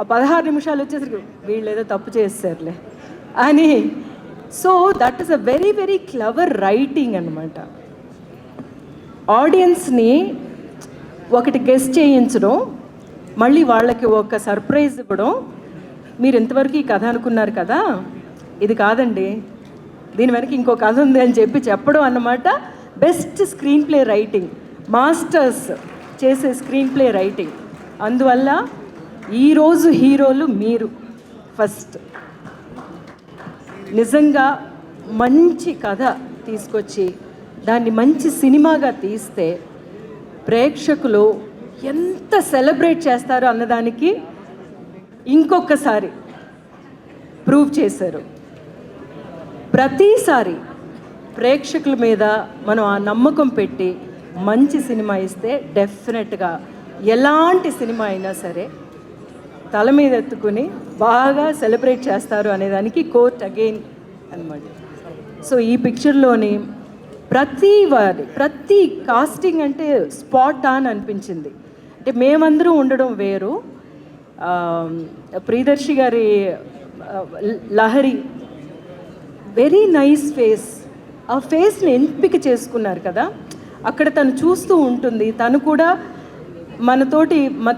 ఆ 16 నిమిషాలు వచ్చేసరికి వీళ్ళు ఏదో తప్పు చేస్తారులే అని. So that is a very very clever writing అనమాట. ఆడియన్స్ని ఒకటి గెస్ చేయించడం, మళ్ళీ వాళ్ళకి ఒక సర్ప్రైజ్ ఇవ్వడం. మీరు ఇంతవరకు ఈ కథ అనుకున్నారు కదా, ఇది కాదండి, దీని వెనక ఇంకో కథ ఉంది అని చెప్పడం అన్నమాట. Best screen play writing, masters చేసే స్క్రీన్ ప్లే రైటింగ్. అందువల్ల ఈరోజు హీరోలు మీరు. ఫస్ట్ నిజంగా మంచి కథ తీసుకొచ్చి దాన్ని మంచి సినిమాగా తీస్తే ప్రేక్షకులు ఎంత సెలబ్రేట్ చేస్తారో అన్నదానికి ఇంకొకసారి ప్రూవ్ చేశారు. ప్రతిసారి ప్రేక్షకుల మీద మనం ఆ నమ్మకం పెట్టి మంచి సినిమా ఇస్తే డెఫినెట్గా ఎలాంటి సినిమా అయినా సరే తల మీద ఎత్తుకుని బాగా సెలబ్రేట్ చేస్తారు అనేదానికి కోర్ట్ అగైన్ అనమాట. సో ఈ పిక్చర్లోని ప్రతి కాస్టింగ్ అంటే స్పాట్ ఆన్ అనిపించింది. అంటే మేమందరం ఉండడం వేరు, ప్రియదర్శి గారి లహరి వెరీ నైస్ ఫేస్, ఆ ఫేస్ని ఎంపిక చేసుకున్నారు కదా. అక్కడ తను చూస్తూ ఉంటుంది, తను కూడా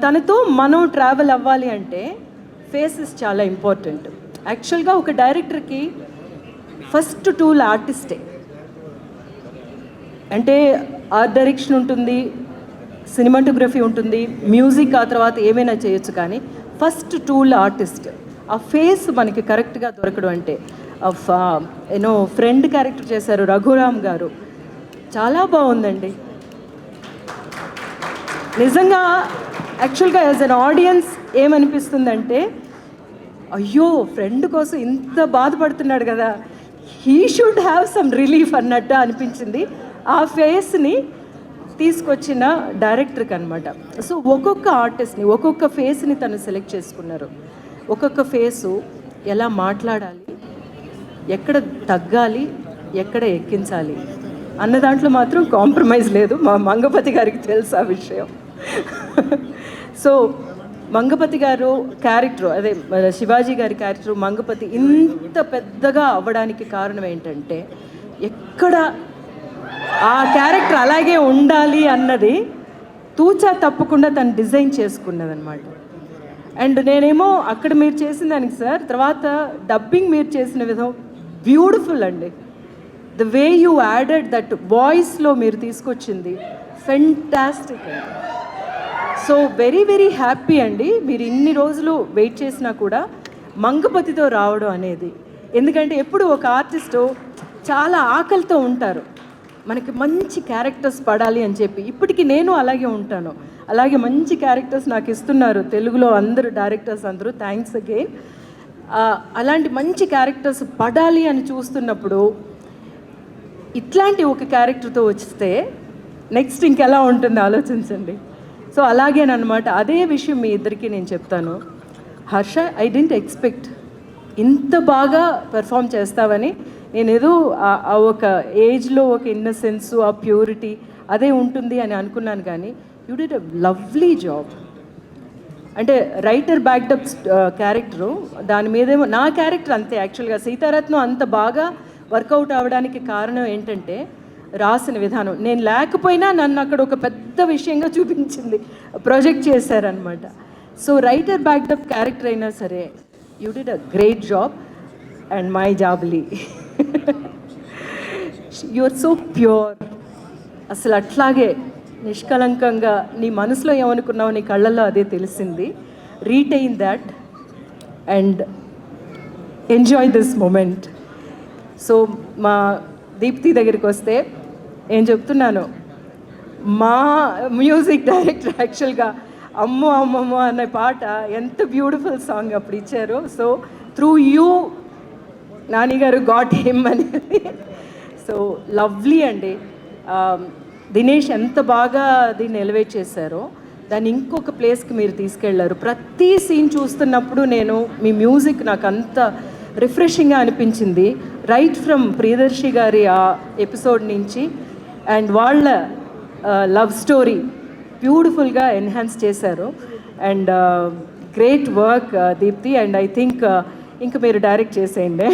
తనతో మనం ట్రావెల్ అవ్వాలి అంటే ఫేసెస్ చాలా ఇంపార్టెంట్. యాక్చువల్గా ఒక డైరెక్టర్కి ఫస్ట్ టూల్ ఆర్టిస్టే. అంటే ఆర్ట్ డైరెక్షన్ ఉంటుంది, సినిమాటోగ్రఫీ ఉంటుంది, మ్యూజిక్ ఆ తర్వాత ఏమైనా చేయొచ్చు, కానీ ఫస్ట్ టూల్ ఆర్టిస్ట్. ఆ ఫేస్ మనకి కరెక్ట్గా దొరకడం అంటే ఫ్రెండ్ క్యారెక్టర్ చేశారు రఘురామ్ గారు, చాలా బాగుందండి నిజంగా. యాక్చువల్గా యాజ్ అన్ ఆడియన్స్ ఏమనిపిస్తుందంటే, అయ్యో ఫ్రెండ్ కోసం ఇంత బాధపడుతున్నాడు కదా, he should have some relief అన్నట్టు అనిపించింది ఆ ఫేస్ని తీసుకొచ్చిన డైరెక్టర్కి అనమాట. సో ఒక్కొక్క ఆర్టిస్ట్ని, ఒక్కొక్క ఫేస్ని తను సెలెక్ట్ చేసుకున్నారు. ఒక్కొక్క ఫేసు ఎలా మాట్లాడాలి, ఎక్కడ తగ్గాలి, ఎక్కడ ఎక్కించాలి అన్న దాంట్లో మాత్రం కాంప్రమైజ్ లేదు. మా మంగపతి గారికి తెలుసు ఆ విషయం. సో మంగపతి గారు క్యారెక్టర్, అదే శివాజీ గారి క్యారెక్టర్ మంగపతి ఇంత పెద్దగా అవ్వడానికి కారణం ఏంటంటే, ఎక్కడ ఆ క్యారెక్టర్ అలాగే ఉండాలి అన్నది తూచా తప్పకుండా తను డిజైన్ చేసుకున్నదనమాట. అండ్ నేనేమో అక్కడ మీరు చేసిన దానికి సార్, తర్వాత డబ్బింగ్ మీరు చేసిన విధం బ్యూటిఫుల్ అండి. The way you added that వాయిస్లో మీరు తీసుకొచ్చింది ఫెంటాస్టిక్ అండి. సో వెరీ వెరీ హ్యాపీ అండి. మీరు ఇన్ని రోజులు వెయిట్ చేసినా కూడా మంగపతితో రావడం అనేది, ఎందుకంటే ఎప్పుడు ఒక ఆర్టిస్టు చాలా ఆకలితో ఉంటారు, మనకి మంచి క్యారెక్టర్స్ పడాలి అని చెప్పి. ఇప్పటికీ నేను అలాగే ఉంటాను, అలాగే మంచి క్యారెక్టర్స్ నాకు ఇస్తున్నారు తెలుగులో అందరూ డైరెక్టర్స్ అందరూ, థ్యాంక్స్ అగైన్. అలాంటి మంచి క్యారెక్టర్స్ పడాలి అని చూస్తున్నప్పుడు ఇట్లాంటి ఒక క్యారెక్టర్తో వస్తే నెక్స్ట్ ఇంకెలా ఉంటుంది ఆలోచించండి. సో అలాగేనమాట. అదే విషయం మీ ఇద్దరికి నేను చెప్తాను. హర్ష, ఐ డెంట్ ఎక్స్పెక్ట్ ఇంత బాగా పెర్ఫామ్ చేస్తావని. నేను ఏదో ఆ ఒక ఏజ్లో ఒక ఇన్నసెన్సు, ఆ ప్యూరిటీ అదే ఉంటుంది అని అనుకున్నాను, కానీ you did a lovely job. అంటే రైటర్ బ్యాక్డప్ క్యారెక్టరు, దాని మీదేమో నా క్యారెక్టర్ అంతే. యాక్చువల్గా సీతారత్నం అంత బాగా వర్కౌట్ అవ్వడానికి కారణం ఏంటంటే రాసిన విధానం. నేను లేకపోయినా నన్ను అక్కడ ఒక పెద్ద విషయంగా చూపించింది, ప్రొజెక్ట్ చేశారనమాట. సో రైటర్ బ్యాక్డప్ క్యారెక్టర్ అయినా సరే you did a great job. And my జాబ్లీ, యు ఆర్ సో ప్యూర్. అసలు అట్లాగే నిష్కలంకంగా నీ మనసులో ఏమనుకున్నావు, నీ కళ్ళల్లో అదే తెలిసింది. Retain that and enjoy this moment. So మా దీప్తి దగ్గరికి వస్తే ఏం చెప్తున్నాను, మా మ్యూజిక్ డైరెక్టర్ యాక్చువల్గా అమ్మో అమ్మమ్మో అనే పాట ఎంత బ్యూటిఫుల్ సాంగ్ అప్పుడు ఇచ్చారు. సో త్రూ యూ నానిగారు గాట్ హిమ్ అనేది. సో లవ్లీ అండి. దినేష్ ఎంత బాగా దీన్ని ఎలివేట్ చేశారో, దాన్ని ఇంకొక ప్లేస్కి మీరు తీసుకెళ్లారు. ప్రతి సీన్ చూస్తున్నప్పుడు నేను మీ మ్యూజిక్ నాకు అంత రిఫ్రెషింగ్గా అనిపించింది. రైట్ ఫ్రమ్ ప్రియదర్శి గారి ఆ ఎపిసోడ్ నుంచి అండ్ వాళ్ళ లవ్ స్టోరీ బ్యూటిఫుల్గా ఎన్హాన్స్ చేశారు. And great work Deepthi, and I think ఇంకా మీరు డైరెక్ట్ చేసేయండి.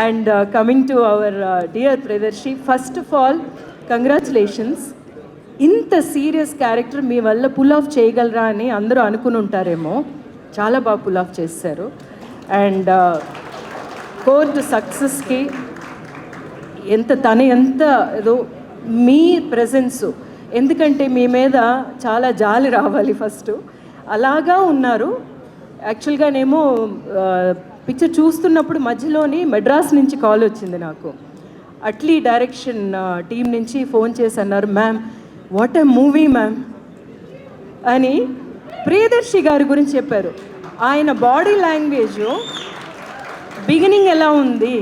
And coming to our dear Priyadarshi, first of all congratulations. ఇంత సీరియస్ క్యారెక్టర్ మీ వల్ల పుల్ ఆఫ్ చేయగలరా అని అందరూ అనుకుని ఉంటారేమో. చాలా బాగా పుల్ ఆఫ్ చేశారు. అండ్ కోర్ట్ సక్సెస్కి ఎంత ఏదో మీ ప్రెజెన్సు, ఎందుకంటే మీ మీద చాలా జాలి రావాలి ఫస్ట్, అలాగా ఉన్నారు. యాక్చువల్గానేమో పిక్చర్ చూస్తున్నప్పుడు మధ్యలోని మెడ్రాస్ నుంచి కాల్ వచ్చింది నాకు. అట్లీ డైరెక్షన్ టీం నుంచి ఫోన్ చేసి అన్నారు, ma'am what a movie ma'am అని ప్రియదర్శి గారి గురించి చెప్పారు. ఆయన బాడీ లాంగ్వేజ్ బిగినింగ్ ఎలా ఉంది,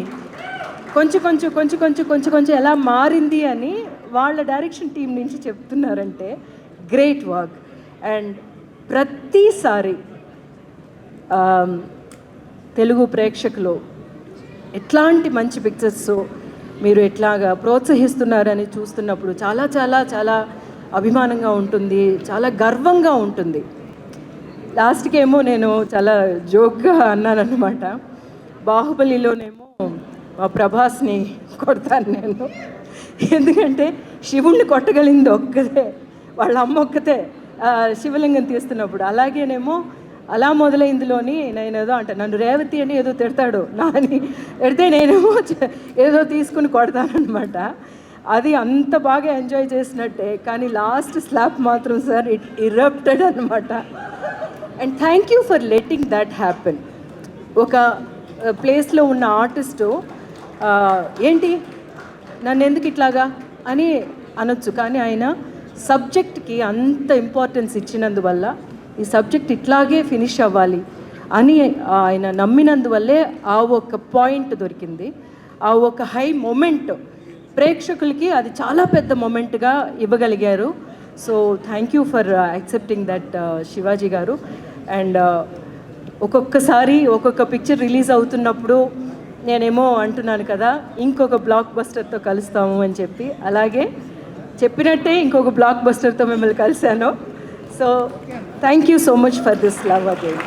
కొంచెం ఎలా మారింది అని వాళ్ళ డైరెక్షన్ టీం నుంచి చెప్తున్నారంటే గ్రేట్ వర్క్. అండ్ ప్రతిసారి తెలుగు ప్రేక్షకులు ఎట్లాంటి మంచి పిక్చర్స్ మీరు ఎట్లాగా ప్రోత్సహిస్తున్నారని చూస్తున్నప్పుడు చాలా చాలా చాలా అభిమానంగా ఉంటుంది, చాలా గర్వంగా ఉంటుంది. లాస్ట్కి ఏమో నేను చాలా జోక్గా అన్నానన్నమాట, బాహుబలిలోనేమో మా ప్రభాస్ని కొడతాను నేను, ఎందుకంటే శివుణ్ణి కొట్టగలిగింది ఒక్కదే, వాళ్ళ అమ్మ ఒక్కతే శివలింగం తీస్తున్నప్పుడు. అలాగేనేమో అలా మొదలైందిలోని నేను ఏదో అంటే నన్ను రేవతి అని ఏదో తిడతాడు నాని, తిడితే నేనేమో ఏదో తీసుకుని కొడతానమాట. అది అంత బాగా ఎంజాయ్ చేసినట్టే, కానీ లాస్ట్ స్లాప్ మాత్రం సార్ ఇట్ ఇరప్టెడ్ అనమాట. And thank you for letting that happen. ఒక ప్లేస్లో ఉన్న ఆర్టిస్టు ఏంటి నన్ను ఎందుకు ఇట్లాగా అని అనొచ్చు, కానీ ఆయన సబ్జెక్ట్కి అంత ఇంపార్టెన్స్ ఇచ్చినందువల్ల ఈ సబ్జెక్ట్ ఇట్లాగే ఫినిష్ అవ్వాలి అని ఆయన నమ్మినందువల్లే ఆ ఒక పాయింట్ దొరికింది, ఆ ఒక హై మొమెంట్ ప్రేక్షకులకి అది చాలా పెద్ద మొమెంట్గా ఇవ్వగలిగారు. So thank you for accepting that Shivaji గారు. అండ్ ఒక్కొక్కసారి ఒక్కొక్క పిక్చర్ రిలీజ్ అవుతున్నప్పుడు నేనేమో అంటున్నాను కదా ఇంకొక బ్లాక్ బస్టర్తో కలుస్తాము అని చెప్పి, అలాగే చెప్పినట్టే ఇంకొక బ్లాక్ బస్టర్తో మిమ్మల్ని కలిశాను. So thank you so much for this love again.